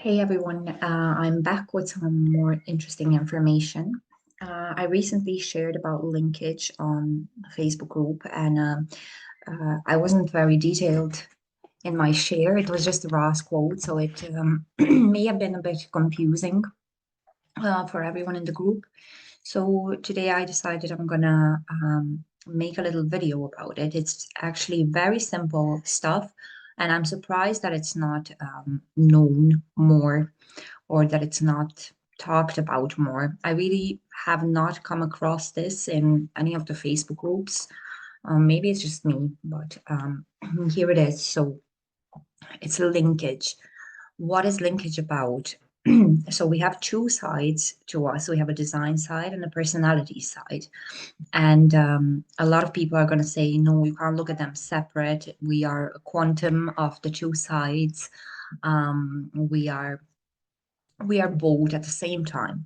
Hey everyone, I'm back with some more interesting information. I recently shared about linkage on a Facebook group, and I wasn't very detailed in my share. It was just a raw quote, so it may have been a bit confusing for everyone in the group. So today I decided I'm gonna make a little video about it. It's actually very simple stuff, and I'm surprised that it's not known more or that it's not talked about more. I really have not come across this in any of the Facebook groups. Maybe it's just me, but here it is. So it's a linkage. What is linkage about? So we have two sides to us. We have a design side and a personality side. And a lot of people are going to say, no, you can't look at them separate. We are a quantum of the two sides. We are both at the same time.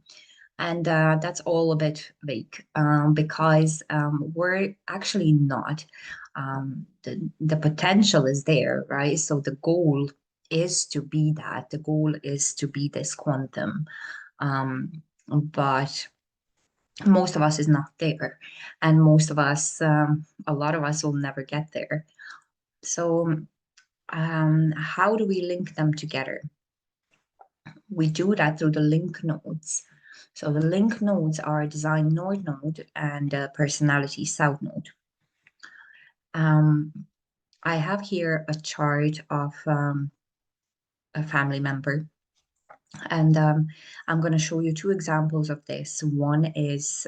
And that's all a bit vague because we're actually not. The potential is there, right? So the goal is to be that. The goal is to be this quantum. But most of us is not there. And most of us, a lot of us will never get there. So how do we link them together? We do that through the link nodes. So the link nodes are a design north node and a personality south node. Um, I have here a chart of a family member, and I'm going to show you two examples of this. One is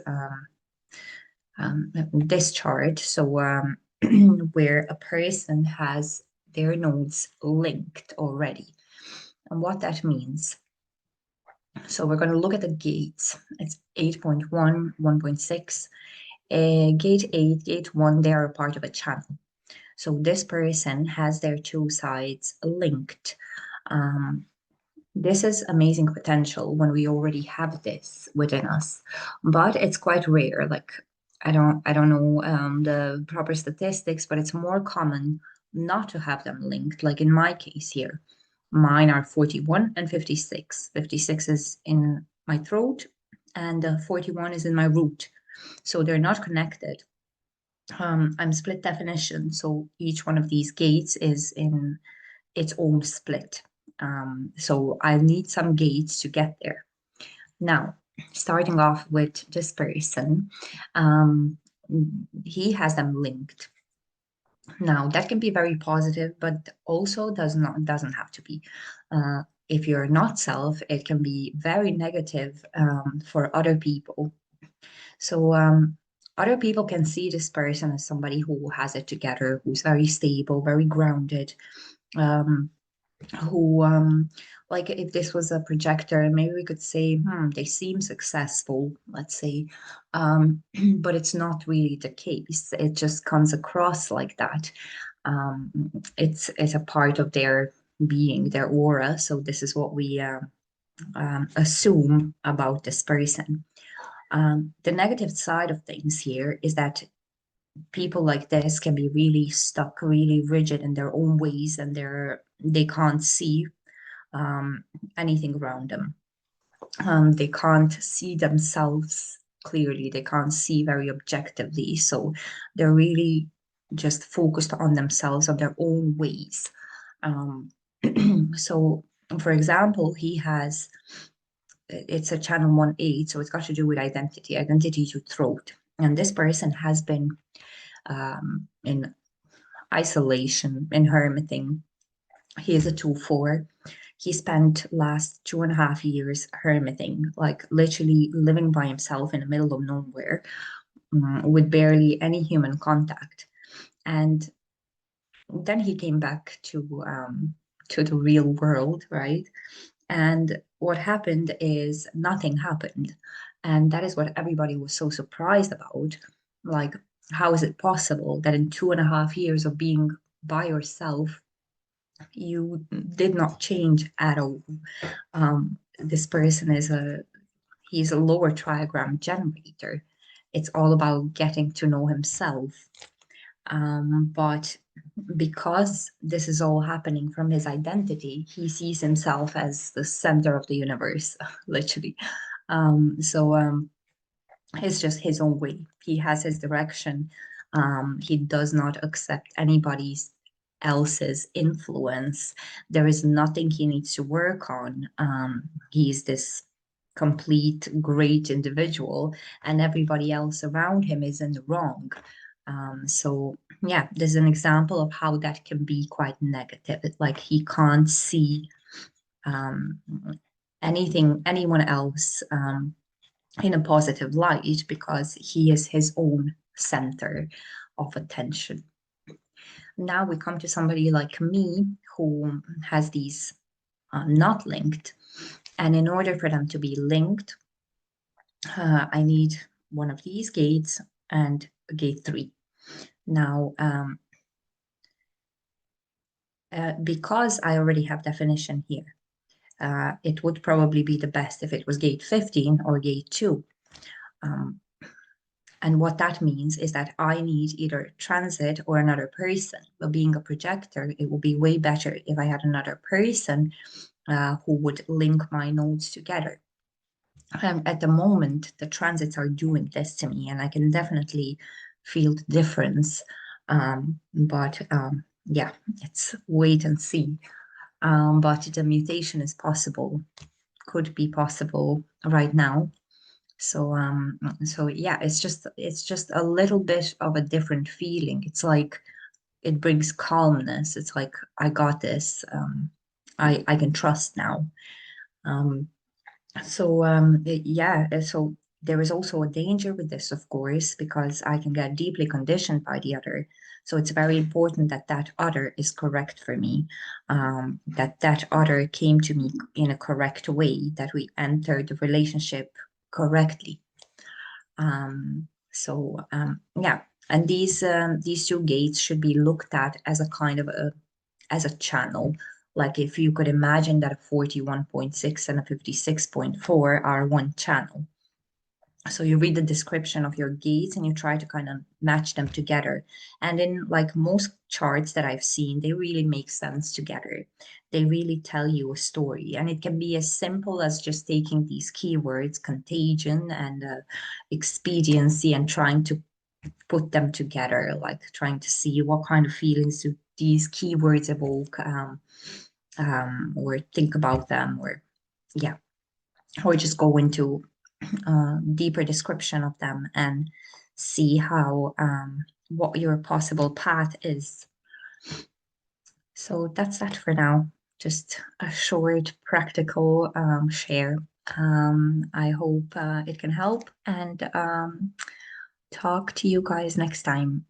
this chart, so where a person has their nodes linked already. And what that means. So we're going to look at the gates. It's 8.1, 1.6. Gate 8, Gate 1, they are a part of a channel. So this person has their two sides linked. This is amazing potential when we already have this within us, but it's quite rare. Like I don't know the proper statistics, but it's more common not to have them linked. Like in my case here, mine are 41 and 56. 56 is in my throat, and 41 is in my root. So they're not connected. I'm split definition, so each one of these gates is in its own split. So I'll need some gates to get there. Now, starting off with this person, um, he has them linked. Now, that can be very positive, but also doesn't have to be. If you're not self, it can be very negative for other people. So other people can see this person as somebody who has it together, who's very stable, very grounded, um, who like if this was a projector, maybe we could say, they seem successful, let's say, but it's not really the case. It just comes across like that. Um, it's a part of their being, their aura. So this is what we assume about this person. The negative side of things here is that people like this can be really stuck, really rigid in their own ways, and they can't see um, anything around them. They can't see themselves clearly. They can't see very objectively. So they're really just focused on themselves, on their own ways. Um, so, for example, it's a channel 1/8, so it's got to do with identity to throat. And this person has been in isolation, in hermiting. He is a 2/4. He spent last 2.5 years hermiting, like literally living by himself in the middle of nowhere, with barely any human contact. And then he came back to the real world, right? And what happened is nothing happened. And that is what everybody was so surprised about. Like, how is it possible that in 2.5 years of being by yourself, you did not change at all? This person he's a lower trigram generator. It's all about getting to know himself. But because this is all happening from his identity, he sees himself as the center of the universe, literally. So it's just his own way. He has his direction. He does not accept anybody's else's influence. There is nothing he needs to work on. He's this complete great individual, and everybody else around him is in the wrong. So yeah, there's an example of how that can be quite negative. It's like he can't see um, anyone else in a positive light because he is his own center of attention. Now we come to somebody like me who has these not linked. And in order for them to be linked, I need one of these gates and gate 3. Now, because I already have definition here, it would probably be the best if it was gate 15 or gate 2. And what that means is that I need either transit or another person. But being a projector, it would be way better if I had another person who would link my nodes together. At the moment, the transits are doing this to me, and I can definitely feel the difference. But yeah, it's wait and see. But the mutation is possible, could be possible right now. So yeah, it's just a little bit of a different feeling. It's like it brings calmness. It's like I got this. I can trust now. Um, so there is also a danger with this, of course, because I can get deeply conditioned by the other. So it's very important that that other is correct for me, that that other came to me in a correct way, that we entered the relationship correctly. Yeah, and these two gates should be looked at as a kind of a channel. Like if you could imagine that a 41.6 and a 56.4 are one channel. So you read the description of your gates and you try to kind of match them together. And in like most charts that I've seen, they really make sense together. They really tell you a story. And it can be as simple as just taking these keywords, contagion and expediency, and trying to put them together, like trying to see what kind of feelings do these keywords evoke, or think about them, or yeah, or just go into deeper description of them and see how what your possible path is. So that's that for now. Just a short, practical share. I hope it can help, and talk to you guys next time.